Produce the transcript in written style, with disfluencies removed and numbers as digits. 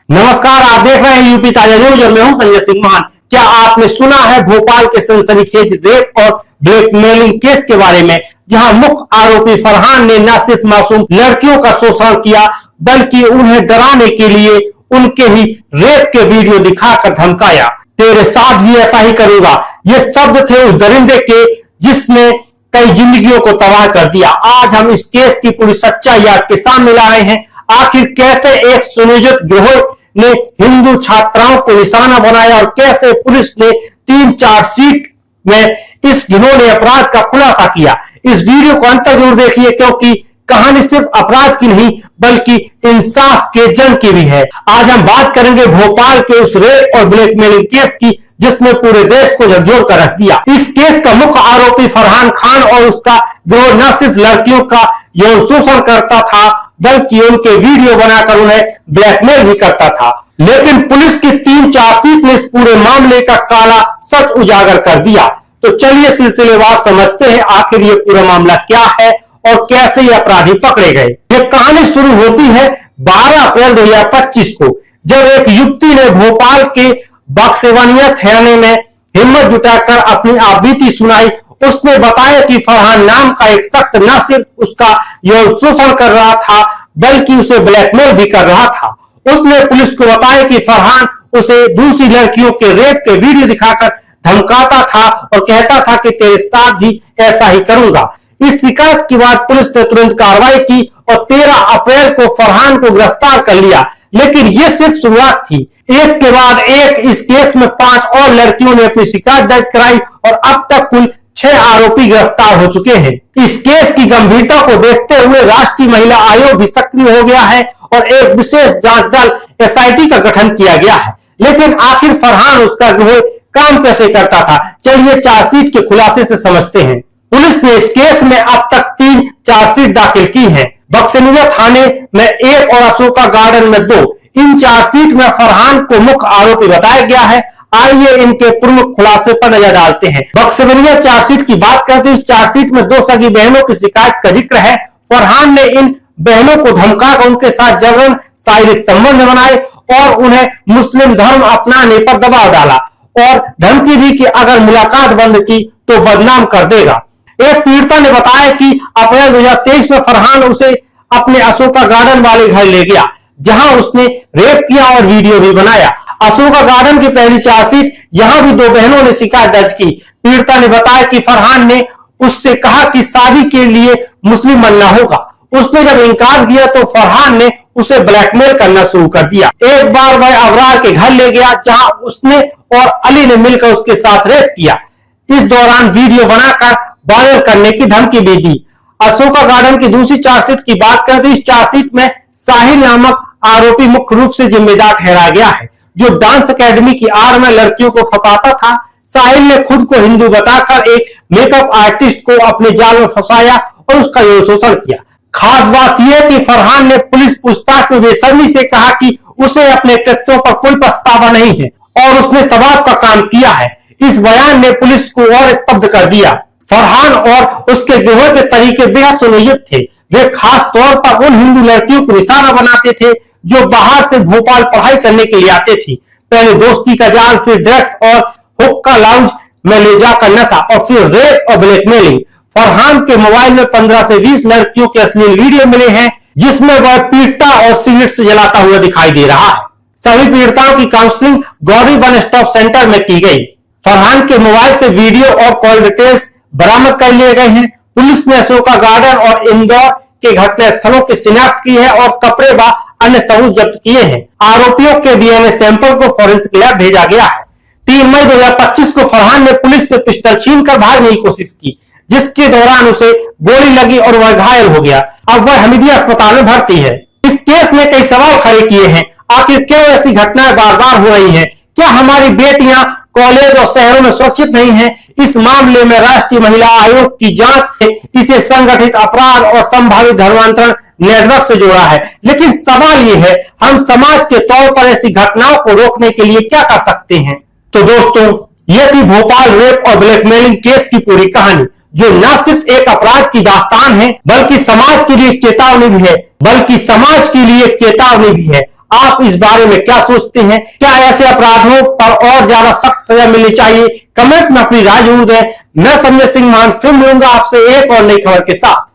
नमस्कार, आप देख रहे हैं यूपी ताजा न्यूज और मैं हूं संजय सिंह मान। क्या आपने सुना है भोपाल के सनसनीखेज रेप और ब्लैकमेलिंग केस के बारे में, जहां मुख्य आरोपी फरहान ने न सिर्फ मासूम लड़कियों का शोषण किया बल्कि उन्हें डराने के लिए उनके ही रेप के वीडियो दिखाकर धमकाया। तेरे साथ भी ऐसा ही करूंगा, ये शब्द थे उस दरिंदे के जिसने कई जिंदगियों को तबाह कर दिया। आज हम इस केस की पूरी सच्चाई आपके सामने ला रहे हैं। आखिर कैसे एक सुनियोजित गिरोह ने हिंदू छात्राओं को निशाना बनाया और कैसे पुलिस ने 3 चार्जशीट में इस घिनौने अपराध का खुलासा किया। इस वीडियो को अंत तक जरूर देखिए, क्योंकि कहानी सिर्फ अपराध की नहीं बल्कि इंसाफ के जंग की भी है। आज हम बात करेंगे भोपाल के उस रेप और ब्लैकमेलिंग केस की जिसने पूरे देश को झकझोर कर रख दिया। इस केस का मुख्य आरोपी फरहान खान और उसका गिरोह न सिर्फ लड़कियों का यौन शोषण करता था बल्कि उनके वीडियो बनाकर उन्हें ब्लैकमेल भी करता था। लेकिन पुलिस की 3 चार्जशीट ने इस पूरे मामले का काला सच उजागर कर दिया। तो चलिए सिलसिलेवार समझते हैं आखिर ये पूरा मामला क्या है और कैसे ये अपराधी पकड़े गए। ये कहानी शुरू होती है 12 अप्रैल 2025 को, जब एक युवती ने भोपाल के बक्सेवनिया थाने में हिम्मत जुटाकर अपनी आपबीती सुनाई। उसने बताया कि फरहान नाम का एक शख्स न सिर्फ उसका यौन शोषण कर रहा था बल्कि उसे ब्लैकमेल भी कर रहा था। उसने पुलिस को बताया कि फरहान उसे दूसरी लड़कियों के रेप के वीडियो दिखाकर धमकाता था और कहता था कि तेरे साथ भी ऐसा ही करूंगा। इस शिकायत के बाद पुलिस ने तुरंत कार्रवाई की और 13 अप्रैल को फरहान को गिरफ्तार कर लिया। लेकिन यह सिर्फ शुरुआत थी। एक के बाद एक इस केस में 5 और लड़कियों ने अपनी शिकायत दर्ज कराई और अब तक कुल 6 आरोपी गिरफ्तार हो चुके हैं। इस केस की गंभीरता को देखते हुए राष्ट्रीय महिला आयोग भी सक्रिय हो गया है और एक विशेष जांच दल SIT का गठन किया गया है। लेकिन आखिर फरहान उसका गिरोह काम कैसे करता था, चलिए चार्जशीट के खुलासे से समझते हैं। पुलिस ने इस केस में अब तक 3 चार्जशीट दाखिल की है, बक्सेवनिया थाने में 1 और अशोका गार्डन में 2। इन चार्जशीट में फरहान को मुख्य आरोपी बताया गया है। आइए इनके प्रमुख खुलासे पर नजर डालते हैं। बक्सेवनिया चार्जशीट की बात करते हैं। इस चार्जशीट में 2 सगी बहनों की शिकायत का जिक्र है। फरहान ने इन बहनों को धमकाकर उनके साथ जबरन शारीरिक संबंध बनाए और उन्हें मुस्लिम धर्म अपनाने पर दबाव डाला और धमकी दी कि अगर मुलाकात बंद की तो बदनाम कर देगा। एक पीड़िता ने बताया कि अप्रैल 2023 में फरहान उसे अपने अशोका गार्डन वाले घर ले गया, जहां उसने रेप किया और वीडियो भी बनाया। अशोका गार्डन की पहली चार्जशीट, यहां भी 2 बहनों ने शिकायत दर्ज की। पीड़िता ने बताया कि फरहान ने उससे कहा कि शादी के लिए मुस्लिम बनना होगा। उसने जब इनकार किया तो फरहान ने उसे ब्लैकमेल करना शुरू कर दिया। एक बार वह अबरार के घर ले गया, जहां उसने और अली ने मिलकर उसके साथ रेप किया। इस दौरान वीडियो बनाकर वायरल करने की धमकी भी दी। अशोका गार्डन की दूसरी चार्जशीट की बात करें तो इस चार्जशीट में साहिल नामक आरोपी मुख्य रूप से जिम्मेदार ठहराया गया है, जो डांस एकेडमी की आड़ में लड़कियों को फंसाता था। साहिल ने खुद को हिंदू बताकर एक मेकअप आर्टिस्ट को अपने जाल में फंसाया और उसका यौन शोषण किया। खास बात यह कि फरहान ने पुलिस पूछताछ में बेशर्मी से कहा कि उसे अपने कृत्यों पर कोई पछतावा नहीं है और उसने सवाब का काम किया है। इस बयान ने पुलिस को और स्तब्ध कर दिया। फरहान और उसके गिरोह के तरीके बेहद सुनियोजित थे। वे खास तौर पर उन हिंदू लड़कियों को निशाना बनाते थे जो बाहर से भोपाल पढ़ाई करने के लिए आते थे। पहले दोस्ती का जाल, फिर ड्रग्स और हुक्का लाउंज में ले जाकर नशा और फिर रेप और ब्लैकमेलिंग। फरहान के मोबाइल में 15 से 20 लड़कियों के अश्लील वीडियो मिले हैं, जिसमें वह पीटता और सिगरेट से जलाता हुआ दिखाई दे रहा है। सभी पीड़िताओं की counselling Gauri one stop centre में की गई। फरहान के मोबाइल से वीडियो और कॉल डिटेल्स बरामद कर लिए गए हैं। पुलिस ने अशोका गार्डन और इंदौर के घटना स्थलों की शिनाख्त की है और कपड़े व अन्य सबूत जब्त किए हैं। आरोपियों के DNA सैंपल को फॉरेंसिक लैब भेजा गया है। 3 मई 2025 को फरहान ने पुलिस से पिस्टल छीनकर भागने की कोशिश की, जिसके दौरान उसे गोली लगी और वह घायल हो गया। अब वह हमीदिया अस्पताल में भर्ती है। इस केस ने कई सवाल खड़े किए हैं। आखिर क्यों ऐसी घटनाएं बार बार हो रही हैं? क्या हमारी बेटियां कॉलेज और शहरों में सुरक्षित नहीं हैं? इस मामले में राष्ट्रीय महिला आयोग की जांच ने इसे संगठित अपराध और संभावित धर्मांतरण नेटवर्क से जोड़ा है। लेकिन सवाल यह है, हम समाज के तौर पर ऐसी घटनाओं को रोकने के लिए क्या कर सकते हैं? तो दोस्तों, यह थी भोपाल रेप और ब्लैकमेलिंग केस की पूरी कहानी, जो न सिर्फ एक अपराध की दास्तान है बल्कि समाज के लिए एक चेतावनी भी है। आप इस बारे में क्या सोचते हैं? क्या ऐसे अपराधों पर और ज्यादा सख्त सजा मिलनी चाहिए? कमेंट में अपनी राय जरूर दें। मैं संजय सिंह मान फिर मिलूंगा आपसे एक और नई खबर के साथ।